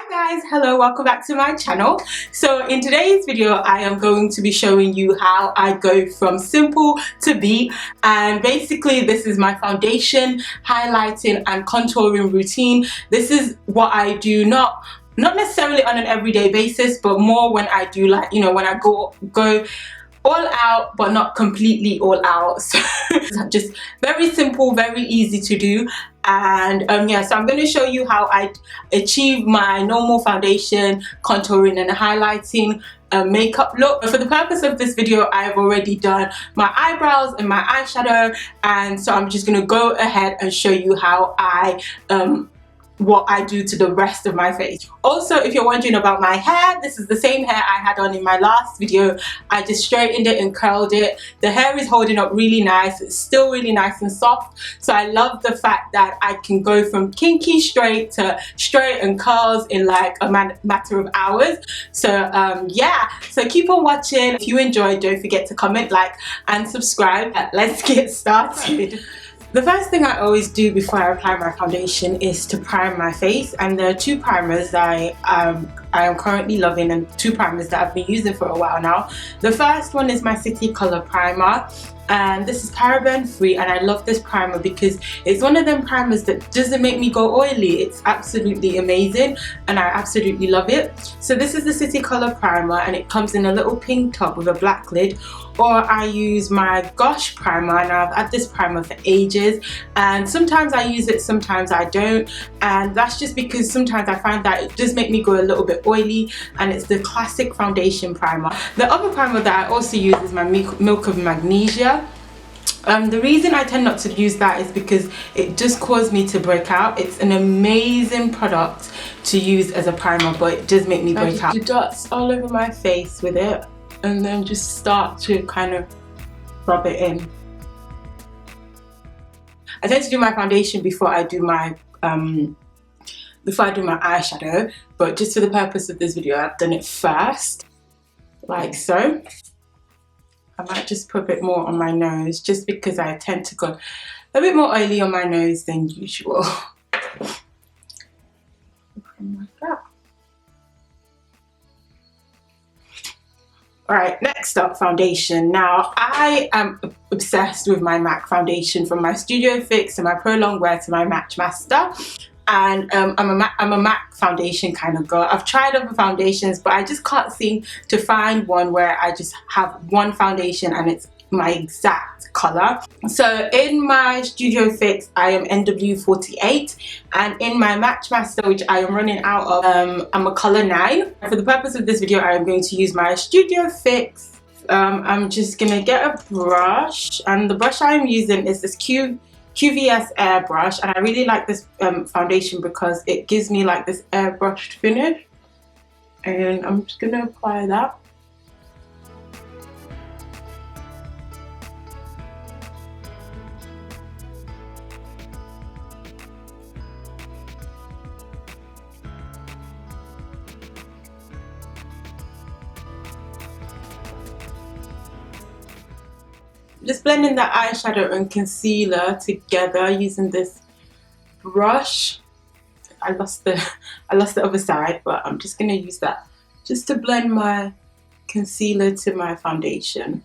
Hi guys, hello, welcome back to my channel. So in today's video I am going to be showing you how I go from simple to beat, and basically this is my foundation, highlighting and contouring routine. This is what I do, not necessarily on an everyday basis, but more when I do, like, you know, when I go all out but not completely all out. So just very simple, very easy to do. And yeah, so I'm going to show you how I achieve my normal foundation, contouring and highlighting makeup look. For the purpose of this video, I've already done my eyebrows and my eyeshadow, and so I'm just going to go ahead and show you how what I do to the rest of my face. Also, if you're wondering about my hair, this is the same hair I had on in my last video. I just straightened it and curled it. The hair is holding up really nice. It's still really nice and soft. So I love the fact that I can go from kinky straight to straight and curls in like a matter of hours. So yeah, so keep on watching. If you enjoyed, don't forget to comment, like and subscribe. Let's get started. The first thing I always do before I apply my foundation is to prime my face, and there are two primers that I am currently loving, and two primers that I've been using for a while now. The first one is my City Color primer, and this is paraben free, and I love this primer because it's one of them primers that doesn't make me go oily. It's absolutely amazing and I absolutely love it. So this is the City Color primer, and it comes in a little pink top with a black lid. Or I use my Gosh primer, and I've had this primer for ages, and sometimes I use it, sometimes I don't, and that's just because sometimes I find that it does make me go a little bit oily, and it's the classic foundation primer. The other primer that I also use is my Milk of Magnesia. The reason I tend not to use that is because it just causes me to break out. It's an amazing product to use as a primer, but it does make me break out. I do dots all over my face with it, and then just start to kind of rub it in. I tend to do my foundation before I do my eyeshadow, but just for the purpose of this video I've done it first, like so. I might just put a bit more on my nose just because I tend to go a bit more oily on my nose than usual. Like that. Alright, next up, foundation. Now, I am obsessed with my MAC foundation, from my Studio Fix to my Pro Longwear to my Match Master. And I'm a MAC foundation kind of girl. I've tried other foundations, but I just can't seem to find one where I just have one foundation and it's my exact color. So in my Studio Fix I am NW48, and in my Match Master, which I am running out of, I'm a color 9. For the purpose of this video I am going to use my Studio Fix. I'm just gonna get a brush, and the brush I'm using is this QVS airbrush, and I really like this foundation because it gives me like this airbrushed finish, and I'm just gonna apply that. Just blending the eyeshadow and concealer together using this brush. I lost the other side, but I'm just gonna use that just to blend my concealer to my foundation.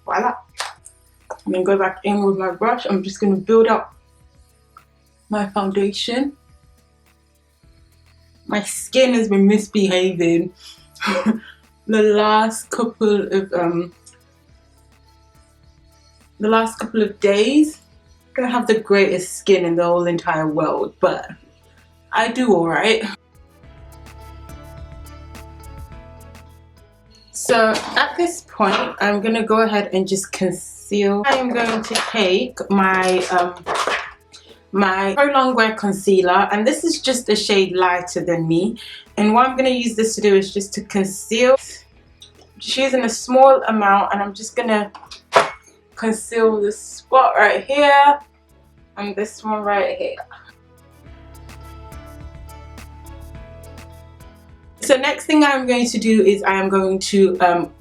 Voila. And then go back in with my brush. I'm just gonna build up my foundation. My skin has been misbehaving the last couple of days. I don't have the greatest skin in the whole entire world, but I do alright. So at this point I'm gonna go ahead and just conceal. I am going to take my my Pro Longwear concealer, and this is just a shade lighter than me, and what I'm going to use this to do is just to conceal. Just using a small amount, and I'm just going to conceal this spot right here and this one right here. So next thing I'm going to do is I am going to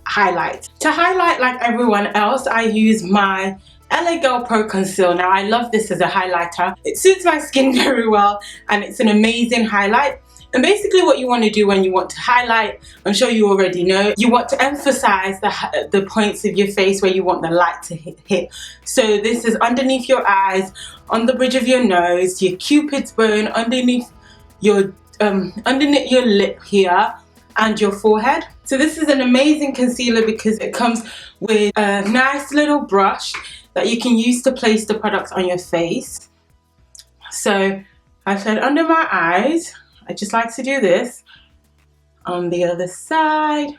highlight. To highlight, like everyone else, I use my LA Girl Pro Conceal. Now I love this as a highlighter. It suits my skin very well and it's an amazing highlight. And basically what you want to do when you want to highlight, I'm sure you already know, you want to emphasize the points of your face where you want the light to hit. So this is underneath your eyes, on the bridge of your nose, your cupid's bone, underneath your lip here, and your forehead. So this is an amazing concealer because it comes with a nice little brush that you can use to place the product on your face. So I said under my eyes, I just like to do this. On the other side,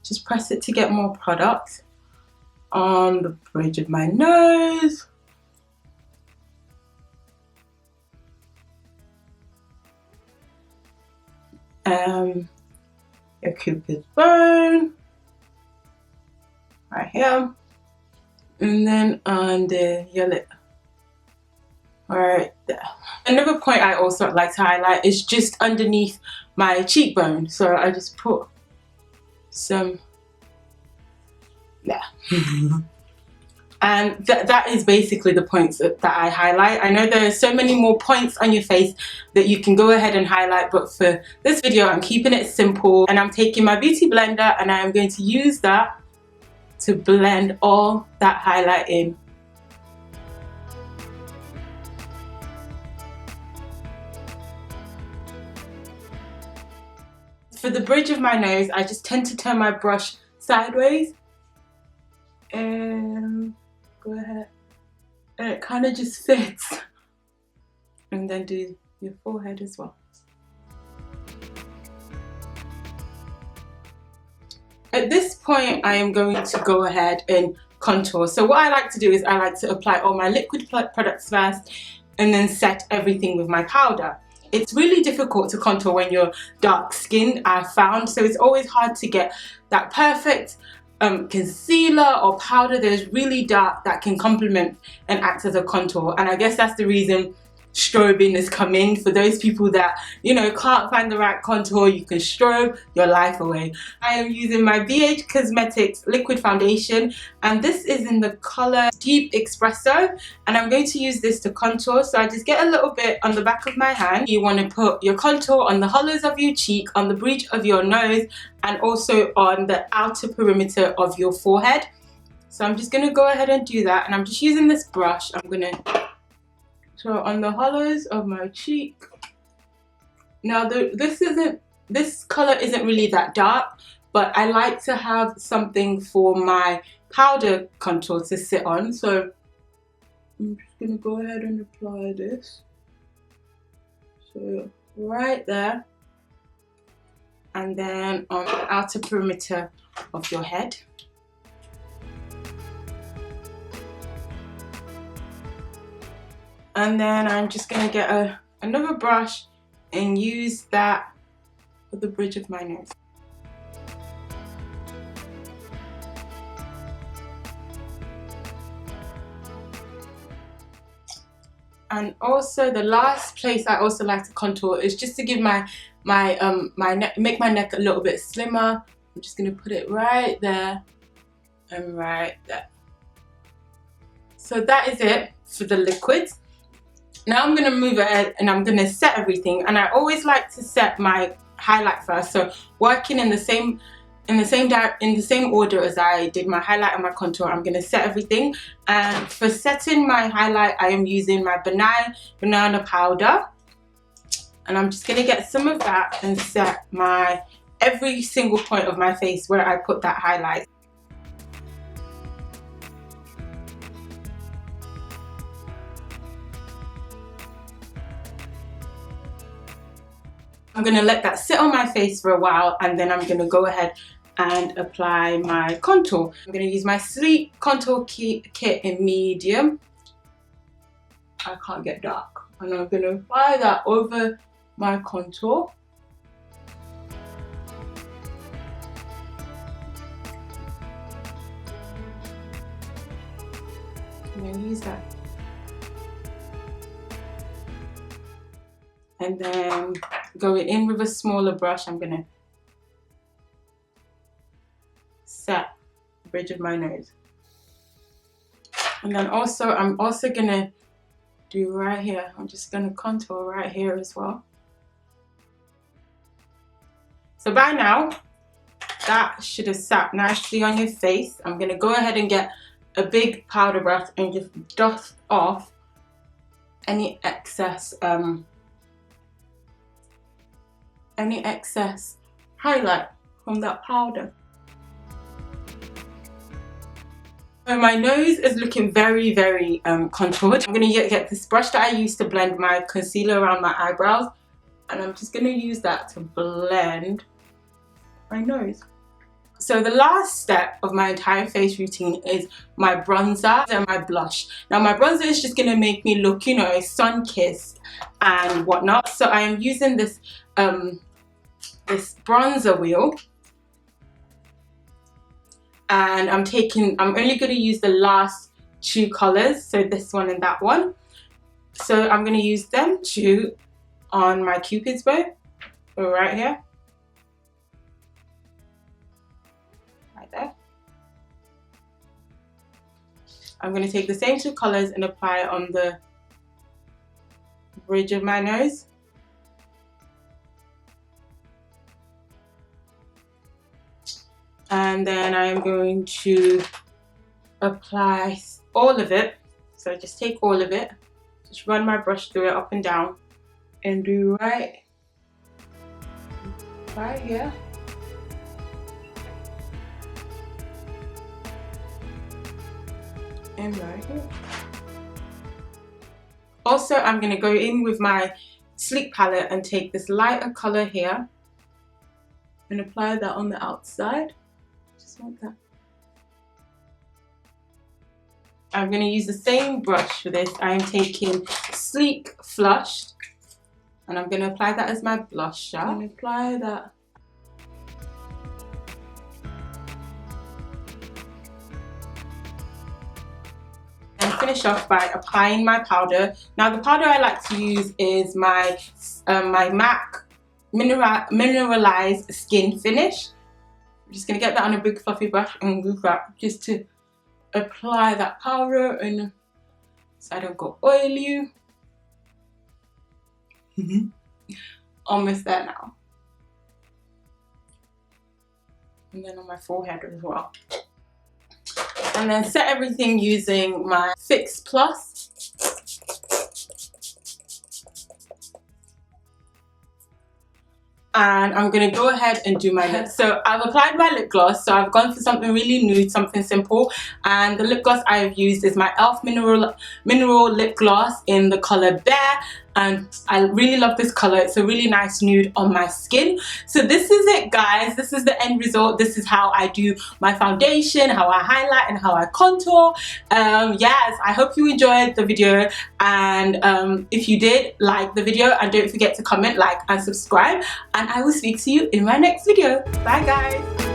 just press it to get more product. On the bridge of my nose. Your cupid's bone. Right here. And then under your lip. Right there. Another point I also like to highlight is just underneath my cheekbone. So I just put some there. And that is basically the points that I highlight. I know there are so many more points on your face that you can go ahead and highlight, but for this video I'm keeping it simple and I'm taking my beauty blender and I am going to use that to blend all that highlight in. For the bridge of my nose, I just tend to turn my brush sideways and go ahead, and it kind of just fits. And then do your forehead as well. At this point, I am going to go ahead and contour. So what I like to do is I like to apply all my liquid products first and then set everything with my powder. It's really difficult to contour when you're dark skinned, I've found, so it's always hard to get that perfect concealer or powder that is really dark that can complement and act as a contour. And I guess that's the reason strobing has come in. For those people that, you know, can't find the right contour, you can strobe your life away. I am using my BH Cosmetics liquid foundation and this is in the color Deep Espresso, and I'm going to use this to contour. So I just get a little bit on the back of my hand. You want to put your contour on the hollows of your cheek, on the bridge of your nose, and also on the outer perimeter of your forehead. So I'm just going to go ahead and do that, and I'm just using this brush. I'm going to so on the hollows of my cheek. Now this color isn't really that dark, but I like to have something for my powder contour to sit on. So I'm just gonna go ahead and apply this. So right there. And then on the outer perimeter of your head. And then I'm just going to get another brush and use that for the bridge of my nose. And also the last place I also like to contour is just to give my neck, make my neck a little bit slimmer. I'm just going to put it right there and right there. So that is it for the liquids. Now I'm going to move ahead and I'm going to set everything, and I always like to set my highlight first. So working in the same order as I did my highlight and my contour, I'm going to set everything. And for setting my highlight, I am using my banana powder, and I'm just going to get some of that and set every single point of my face where I put that highlight. I'm going to let that sit on my face for a while, and then I'm going to go ahead and apply my contour. I'm going to use my Sleek Contour Kit in medium. I can't get dark. And I'm going to apply that over my contour. I'm going to use that. And then going in with a smaller brush, I'm going to set the bridge of my nose. And then also, I'm also gonna do right here. I'm just gonna contour right here as well. So by now, that should have sat nicely on your face. I'm gonna go ahead and get a big powder brush and just dust off any excess highlight from that powder. So my nose is looking very, very contoured. I'm gonna get this brush that I used to blend my concealer around my eyebrows, and I'm just gonna use that to blend my nose. So the last step of my entire face routine is my bronzer and my blush. Now my bronzer is just gonna make me look, you know, sun-kissed and whatnot. So I am using this this bronzer wheel, and I'm only gonna use the last two colors, so this one and that one. So I'm gonna use them two on my Cupid's bow, right here. There. I'm going to take the same two colors and apply it on the bridge of my nose. And then I'm going to apply all of it. So I just take all of it, just run my brush through it up and down, and do right here. And right here. Also, I'm going to go in with my Sleek palette and take this lighter color here and apply that on the outside, just like that. I'm going to use the same brush for this. I'm taking Sleek Flushed, and I'm going to apply that as my blusher. I'm going to apply that . Finish off by applying my powder. Now the powder I like to use is my my MAC Mineralized Skin Finish. I'm just going to get that on a big fluffy brush and move that just to apply that powder, and so I don't go oily. Almost there now. And then on my forehead as well. And then set everything using my Fix Plus. And I'm going to go ahead and do my lips. So I've applied my lip gloss. So I've gone for something really nude, something simple. And the lip gloss I've used is my e.l.f. Mineral Lip Gloss in the color Bear. And I really love this color. It's a really nice nude on my skin. So this is it, guys. This is the end result. This is how I do my foundation, how I highlight, and how I contour. Yes, I hope you enjoyed the video. And if you did, like the video, and don't forget to comment, like, and subscribe. And I will speak to you in my next video. Bye, guys.